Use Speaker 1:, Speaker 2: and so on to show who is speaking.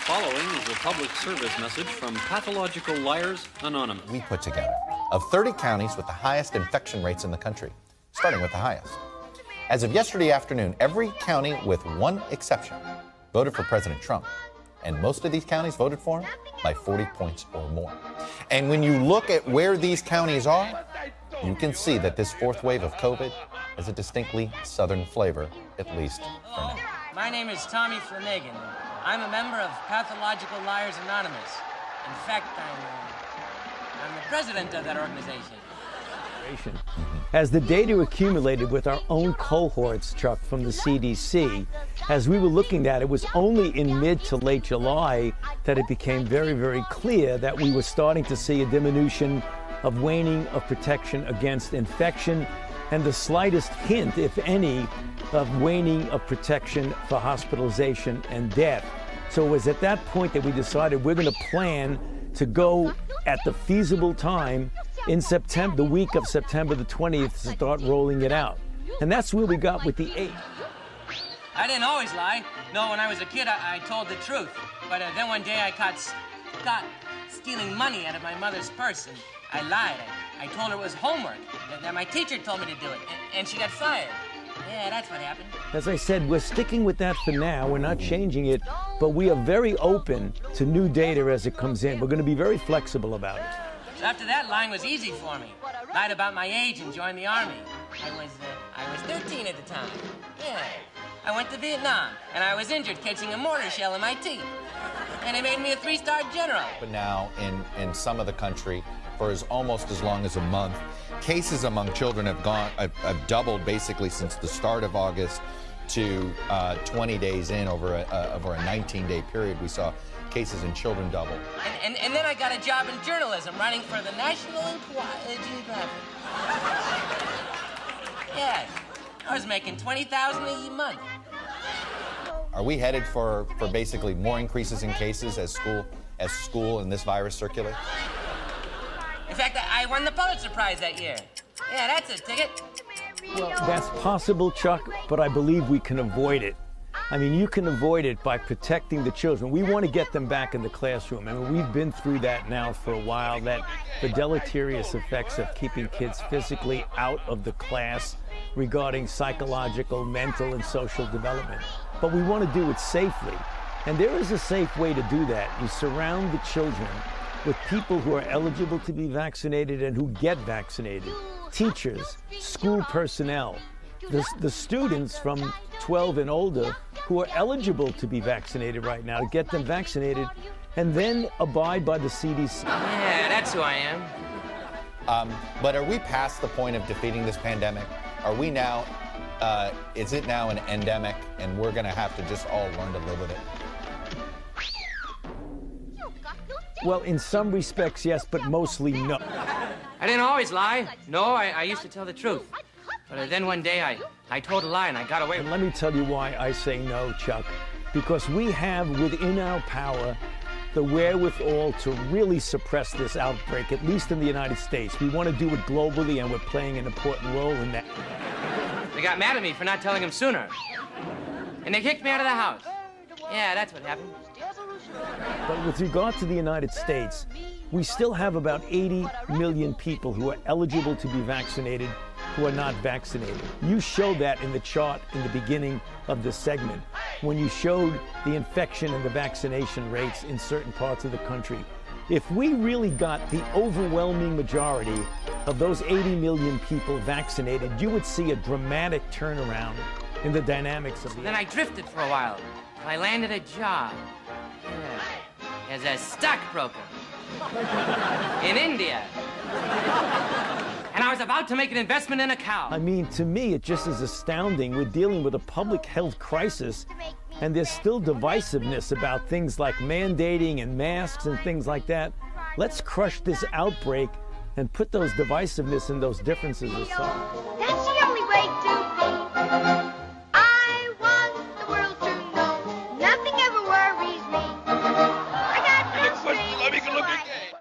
Speaker 1: following is a public service message from Pathological Liars Anonymous.
Speaker 2: We put together of 30 counties with the highest infection rates in the country, starting with the highest. As of yesterday afternoon, every county with one exception voted for President Trump. And most of these counties voted for him by 40 points or more. And when you look at where these counties are, you can see that this fourth wave of COVID has a distinctly southern flavor, at least for now.
Speaker 3: My name is Tommy Flanagan. I'm a member of Pathological Liars Anonymous. In fact, I'm the president of that organization.
Speaker 4: As the data accumulated with our own cohorts, Chuck, from the CDC, as we were looking at it, was only in mid to late July that it became very, very clear that we were starting to see a diminution of waning of protection against infection and the slightest hint, if any, of waning of protection for hospitalization and death. So it was at that point that we decided we're going to plan to go at the feasible time in September, the week of September the 20th, to start rolling it out. And that's where we got with the 8th.
Speaker 3: I didn't always lie. No, when I was a kid, I told the truth. But then one day I caught stealing money out of my mother's purse, and I lied. I told her it was homework, that my teacher told me to do it, and she got fired. Yeah, that's what happened.
Speaker 4: As I said, we're sticking with that for now. We're not changing it, but we are very open to new data as it comes in. We're going to be very flexible about it.
Speaker 3: So after that, lying was easy for me. Lied about my age and joined the Army. I was 13 at the time. Yeah. I went to Vietnam, and I was injured catching a mortar shell in my teeth. And they made me a 3-star general.
Speaker 2: But now, in some of the country, for almost as long as a month, cases among children have doubled basically since the start of August to 20 days in. Over a 19-day period, we saw cases in children double.
Speaker 3: And then I got a job in journalism, writing for the National Geographic. Yes, I was making $20,000 a month.
Speaker 2: Are we headed for basically more increases in cases as school and this virus circulates?
Speaker 3: In fact, I won the Pulitzer Prize that year. Yeah, that's a ticket.
Speaker 4: Well, that's possible, Chuck, but I believe we can avoid it. I mean, you can avoid it by protecting the children. We want to get them back in the classroom. I mean, we've been through that now for a while, that the deleterious effects of keeping kids physically out of the class regarding psychological, mental, and social development. But we want to do it safely. And there is a safe way to do that. You surround the children with people who are eligible to be vaccinated and who get vaccinated. Teachers, school personnel, the students from 12 and older who are eligible to be vaccinated right now, to get them vaccinated, and then abide by the CDC.
Speaker 3: Yeah, that's who I am.
Speaker 2: But are we past the point of defeating this pandemic? Are we now, is it now an endemic, and we're gonna have to just all learn to live with it?
Speaker 4: Well, in some respects, yes, but mostly no.
Speaker 3: I didn't always lie. No, I used to tell the truth. But then one day I told a lie and I got away with it.
Speaker 4: And let me tell you why I say no, Chuck. Because we have within our power the wherewithal to really suppress this outbreak, at least in the United States. We want to do it globally, and we're playing an important role in that.
Speaker 3: They got mad at me for not telling them sooner. And they kicked me out of the house. Yeah, that's what happened.
Speaker 4: But with regard to the United States, we still have about 80 million people who are eligible to be vaccinated who are not vaccinated. You showed that in the chart in the beginning of this segment, when you showed the infection and the vaccination rates in certain parts of the country. If we really got the overwhelming majority of those 80 million people vaccinated, you would see a dramatic turnaround in the dynamics of the...
Speaker 3: Then I drifted for a while. I landed a job. Yeah, as a stockbroker. In India. And I was about to make an investment in a cow.
Speaker 4: I mean, to me, it just is astounding. We're dealing with a public health crisis, and there's still divisiveness about things like mandating and masks and things like that. Let's crush this outbreak and put those divisiveness and those differences aside.